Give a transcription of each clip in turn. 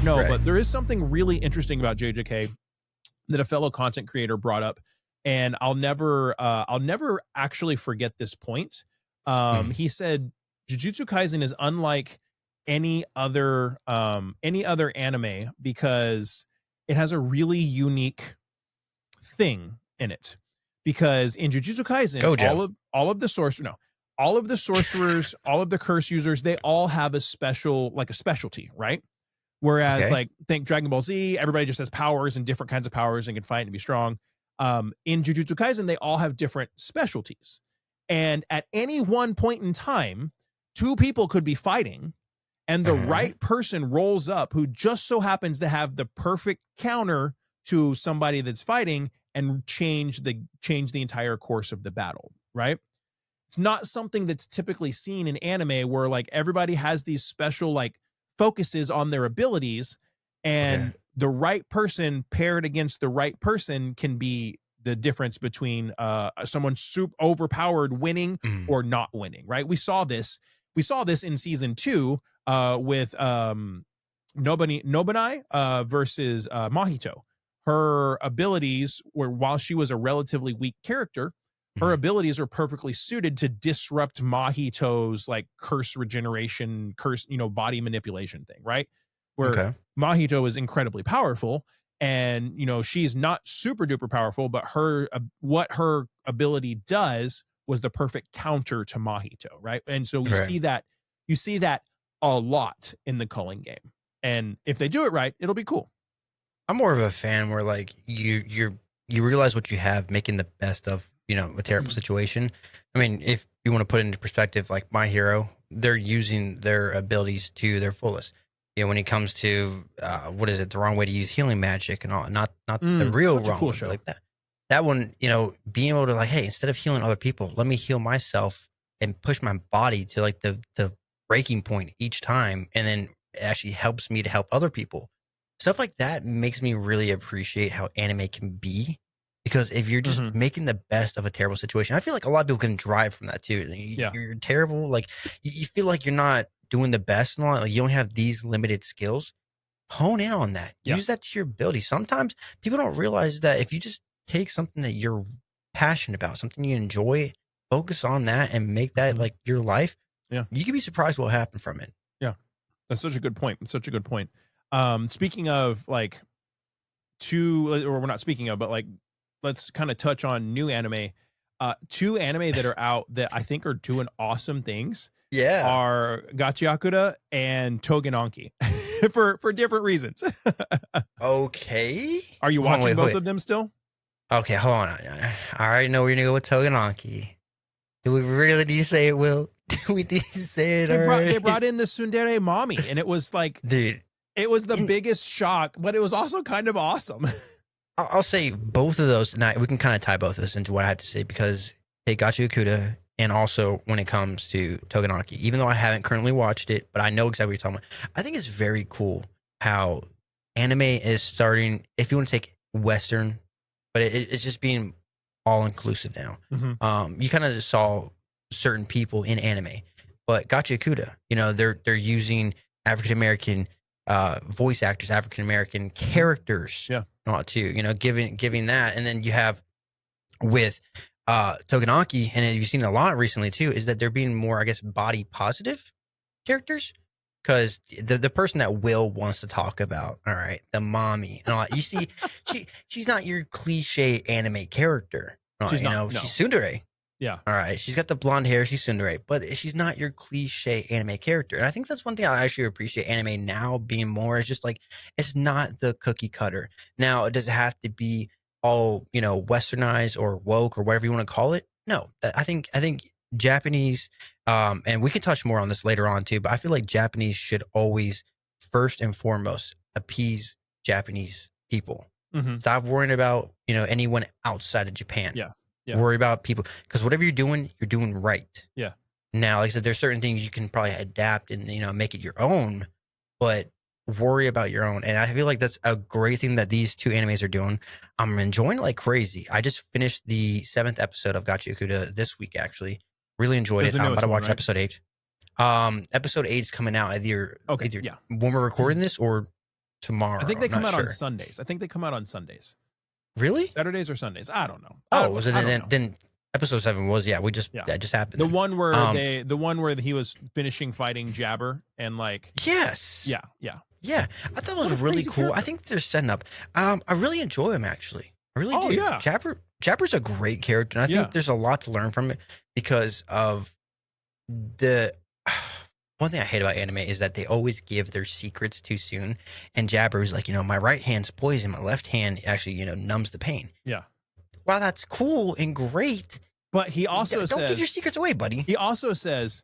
no, Right. but there is something really interesting about JJK that a fellow content creator brought up, and I'll never actually forget this point. He said Jujutsu Kaisen is unlike any other anime because it has a really unique thing in it. Because in Jujutsu Kaisen, Gojo. all of the sorcerers, all of the curse users, they all have a specialty, right? Whereas, Okay. like, think Dragon Ball Z, everybody just has powers and different kinds of powers and can fight and be strong. In Jujutsu Kaisen, they all have different specialties. And at any one point in time, two people could be fighting, and the right person rolls up who just so happens to have the perfect counter to somebody that's fighting and change the entire course of the battle, right? It's not something that's typically seen in anime where like everybody has these special like focuses on their abilities, and the right person paired against the right person can be the difference between someone super overpowered winning or not winning, right? We saw this in season 2 with Nobanai versus Mahito. Her abilities were, while she was a relatively weak character, her abilities are perfectly suited to disrupt Mahito's like curse regeneration, body manipulation thing, right? Where Mahito is incredibly powerful, and she's not super duper powerful, but what her ability does was the perfect counter to Mahito, right? And so you see that a lot in the culling game, and if they do it right, it'll be cool. I'm more of a fan where like you realize what you have, making the best of a terrible situation. I mean, if you want to put it into perspective, like My Hero, they're using their abilities to their fullest. When it comes to what is it, the wrong way to use healing magic and all, not the real wrong cool way, show. like that. That one, being able to like, hey, instead of healing other people, let me heal myself and push my body to like the breaking point each time, and then it actually helps me to help other people. Stuff like that makes me really appreciate how anime can be, because if you're just making the best of a terrible situation, I feel like a lot of people can drive from that too. You're terrible, like you feel like you're not doing the best and all, like you only have these limited skills. Hone in on that. Use that to your ability. Sometimes people don't realize that if you just take something that you're passionate about, something you enjoy, focus on that and make that like your life. Yeah, you can be surprised what will happen from it. Yeah, that's such a good point. Speaking of like we're not speaking of, but like let's kind of touch on new anime. Two anime that are out that I think are doing awesome things. Are Gachiakuta and Tougen Anki for different reasons. Okay. Are you watching both of them still? Okay, hold on. I already know we're gonna go with Tougen Anki. Do we really need to say it, Will? Do we need to say it? They brought in the tsundere mommy, and it was like, dude, it was the biggest shock, but it was also kind of awesome. I'll say both of those, and we can kind of tie both of those into what I had to say, because hey, Gachiakuta, and also when it comes to Tougen Anki, even though I haven't currently watched it, but I know exactly what you're talking about. I think it's very cool how anime is starting, if you want to take Western, but it's just being all inclusive now. You kind of just saw certain people in anime, but Gachiakuta, they're using African American voice actors, African American characters, too. Giving that, and then you have with Tougen Anki, and you've seen a lot recently too, is that they're being more, I guess, body positive characters. Because the person that Will wants to talk about, all right, the mommy and all that, you see, she's not your cliche anime character. She's not. No. She's tsundere. Yeah. All right. She's got the blonde hair. She's tsundere, but she's not your cliche anime character. And I think that's one thing I actually appreciate anime now being more, is just like, it's not the cookie cutter. Now, does it have to be all, westernized or woke or whatever you want to call it? No, I think Japanese, and we can touch more on this later on too, but I feel like Japanese should always first and foremost appease Japanese people. Stop worrying about, anyone outside of Japan. Worry about people, because whatever you're doing right. Now, like I said, there's certain things you can probably adapt and, make it your own, but worry about your own. And I feel like that's a great thing that these two animes are doing. I'm enjoying it like crazy. I just finished the 7th episode of Gachiakuta this week, actually. Really enjoyed it. I'm about to watch episode 8. Episode 8 is coming out either when we're recording this or tomorrow. I think they I'm come not out on sure. Sundays. I think they come out on Sundays. Really? Saturdays or Sundays. I don't know. Oh, was it I don't know. then episode 7 was Yeah. that just happened. The one where Um, the one where he was finishing fighting Jabber and like Yes. yeah, yeah. Yeah. I thought it What was a really crazy cool. I character. think they're setting up. I really enjoy him actually. I really Oh, do. yeah. Jabber's a great character, and I Yeah. think there's a lot to learn from it because of the one thing I hate about anime is that they always give their secrets too soon. And Jabber is like, my right hand's poison, my left hand actually, numbs the pain. Yeah. While that's cool and great, But he also don't give your says secrets away, buddy. he also says,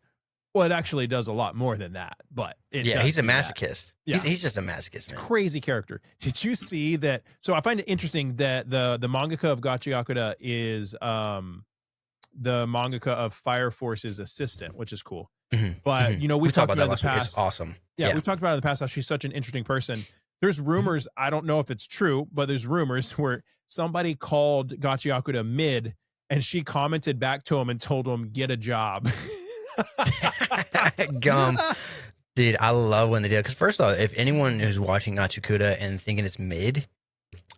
well, it actually does a lot more than that. But it does He's a do that. Yeah. He's just a masochist, man. Crazy character. Did you see that? So I find it interesting that the mangaka of Gachiakuta is the mangaka of Fire Force's assistant, which is cool. Mhm, But mhm. we've talked about in the last week. It's past. awesome. Yeah, we've talked about in the past how she's such an interesting person. There's rumors, I don't know if it's true, but there's rumors where somebody called Gachiakuta mid and she commented back to him and told him, get a job. Gum. Dude, I love when they do it. Because first off, if anyone who's watching Gachiakuta and thinking it's mid,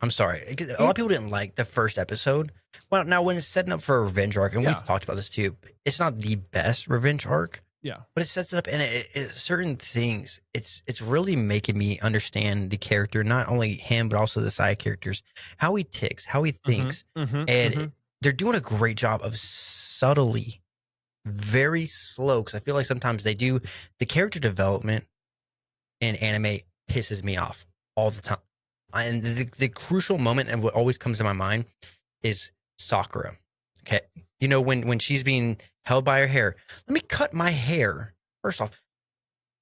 I'm sorry. A lot of people didn't like the first episode. Well, now when it's setting up for a revenge arc, and Yeah. we've talked about this too, it's not the best revenge arc. Yeah. But it sets it up, and certain things, it's really making me understand the character, not only him, but also the side characters, how he ticks, how he thinks. And they're doing a great job of subtly, very slow, because I feel like sometimes they do the character development in anime pisses me off all the time. And the crucial moment and what always comes to my mind is Sakura. Okay. When she's being held by her hair, let me cut my hair. First off,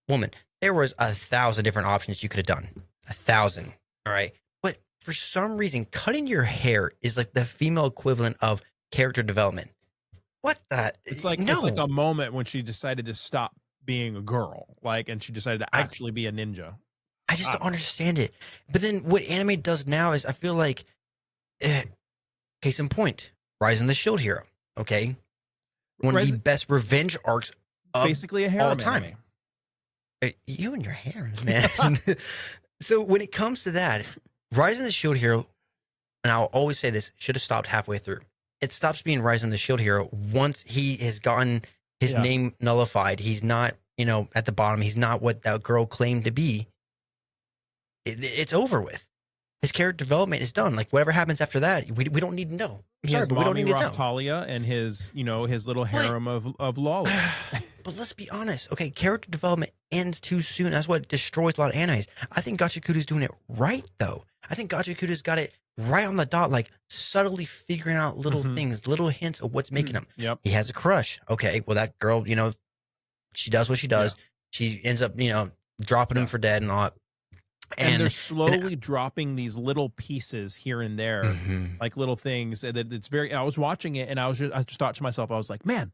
woman, there was 1,000 different options you could have done. 1,000. All right. But for some reason, cutting your hair is like the female equivalent of character development. What the? It's like a moment when she decided to stop being a girl, and she decided to actually be a ninja. I just don't understand it. But then what anime does now is I feel like, case in point, Rise of the Shield Hero. Okay. One of the best revenge arcs of basically a harem all time. anime. You and your harems, man. So when it comes to that, Rise of the Shield Hero, and I'll always say this, should have stopped halfway through. It stops being Rise of the Shield Hero once he has gotten his name nullified. He's not, at the bottom. He's not what that girl claimed to be. It's over with. His character development is done. Like whatever happens after that, we don't need to know. He has but we don't need to know. Talia and his little harem of lawless. But let's be honest. Okay, character development ends too soon. That's what destroys a lot of animes. I think Gachikuta's doing it right, though. I think Gachikuta's got it right on the dot, like subtly figuring out little things, little hints of what's making him. Yep. He has a crush. Okay, well, that girl, she does what she does. Yeah. She ends up, dropping him for dead and all that. And they're slowly dropping these little pieces here and there, like little things that it's very. I was watching it and I just thought to myself, I was like, man,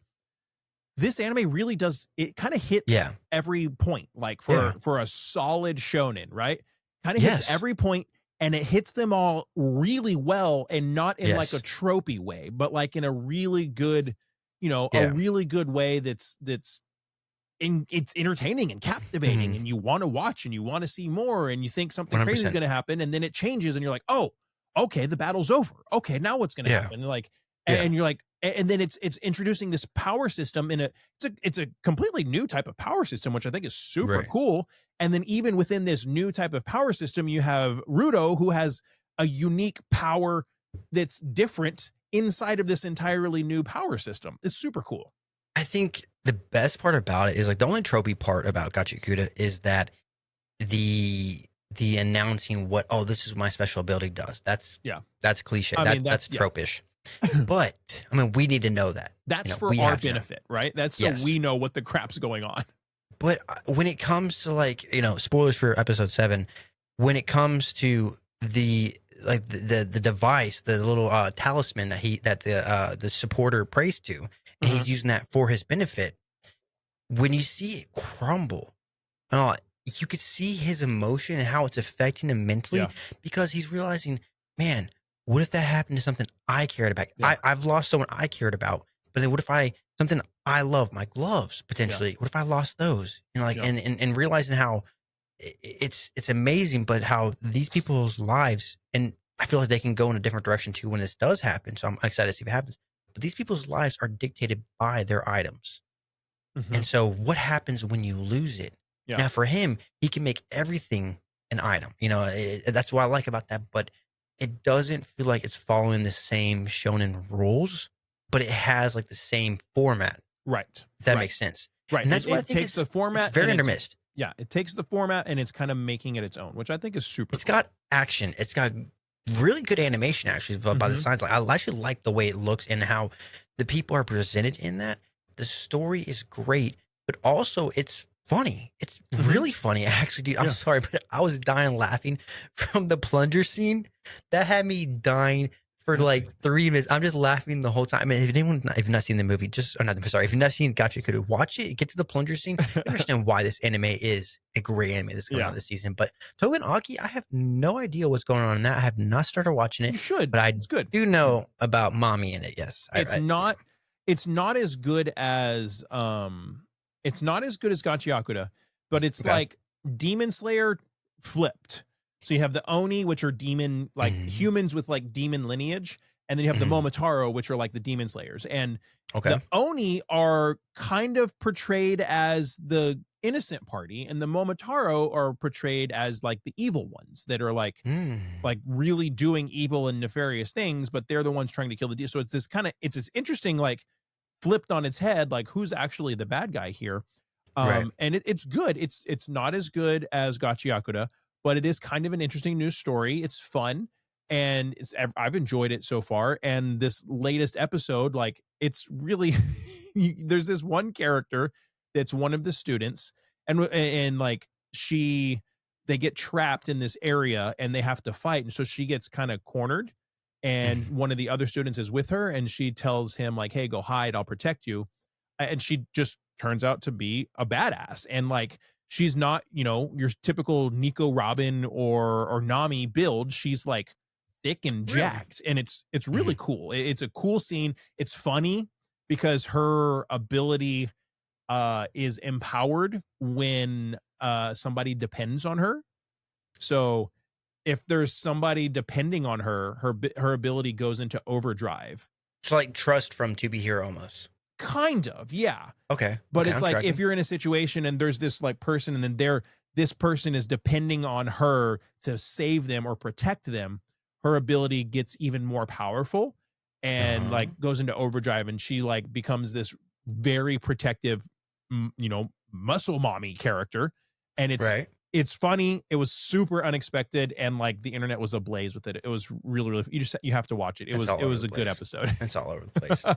this anime really does. It kind of hits every point, like for a solid shonen, right? Kind of hits every point, and it hits them all really well, and not in like a tropey way, but like in a really good, a really good way that's. It's entertaining and captivating, and you want to watch and you want to see more, and you think something 100%. crazy is going to happen, and then it changes, and you're like, oh, okay, the battle's over. Okay, now what's going to happen? And you're like, and then it's introducing this power system it's a completely new type of power system, which I think is super cool. And then even within this new type of power system, you have Rudo, who has a unique power that's different inside of this entirely new power system. It's super cool. I think the best part about it is like the only tropey part about Gachiakuta is that the announcing this is what my special ability does. That's cliche. That's tropish. But I mean, we need to know that. That's for our benefit, right? That's so we know what the crap's going on. But when it comes to spoilers for episode 7, when it comes to the device, the little talisman that the supporter prays to, and he's using that for his benefit. When you see it crumble, you could see his emotion and how it's affecting him mentally because he's realizing, man, what if that happened to something I cared about? Yeah. I've lost someone I cared about, but then what if something I love, my gloves potentially? What if I lost those? And realizing how it's amazing, but how these people's lives, and I feel like they can go in a different direction too when this does happen. So I'm excited to see what happens. But these people's lives are dictated by their items. Mhm. And so what happens when you lose it? Yeah. Now for him, he can make everything an item. That's what I like about that. But it doesn't feel like it's following the same shonen rules, but it has like the same format. Right. If that Right. makes sense. Right. And that's what I It think takes the format it's very and intermissed. yeah, it takes the format and it's kind of making it its own, which I think is super It's cool. got action. It's got really good animation, actually, by the Mhm. signs. Like, I actually like the way it looks and how the people are presented in that. The story is great, but also it's funny. It's Mhm. really funny, actually, dude. I'm Yeah. sorry, but I was dying laughing from the plunger scene. That had me dying for like 3 minutes. I'm just laughing the whole time. I mean, if you've not seen the movie, if you've not seen Gachiakuta, watch it. Get to the plunger scene. You understand why this anime is a great anime that's coming Yeah. out this season. But Tougen Anki, I have no idea what's going on in that. I have not started watching You it, should. but I It's good. do know about mommy in it. Yes, It's not it's not as good as Gachiakuta, but it's Okay. like Demon Slayer flipped. So you have the Oni, which are demon, like Mhm. humans with like demon lineage, and then you have the Mhm. Momotaro, which are like the demon slayers. And Okay. the Oni are kind of portrayed as the innocent party, and the Momotaro are portrayed as like the evil ones that are like Mm. really doing evil and nefarious things, but they're the ones trying to kill the deal. So it's this interesting, like flipped on its head, like who's actually the bad guy here. Right. And it's good. It's not as good as Gachiakuta, but it is kind of an interesting news story. It's fun, and I've enjoyed it so far. And this latest episode, like it's really there's this one character that's one of the students, and like they get trapped in this area and they have to fight, and so she gets kind of cornered, and Mhm. one of the other students is with her, and she tells him like, hey, go hide, I'll protect you. And she just turns out to be a badass, and like she's not your typical Nico Robin or Nami build. She's like thick and Really? jacked, and it's really Mhm. cool. It's a cool scene. It's funny because her ability is empowered when somebody depends on her. So if there's somebody depending on her, her ability goes into overdrive. So like Trust from To Be Hero almost. Kind of, yeah. Okay. But Okay. it's I'm like if tracking. you're in a situation and there's this like person, and then this person is depending on her to save them or protect them, her ability gets even more powerful and Uh-huh. like goes into overdrive, and she like becomes this very protective muscle mommy character. And Right. it's funny. It was super unexpected, and like the internet was ablaze with it. It was really, really, you have to watch it. It's all It over was the a good place. episode. It's all over the place.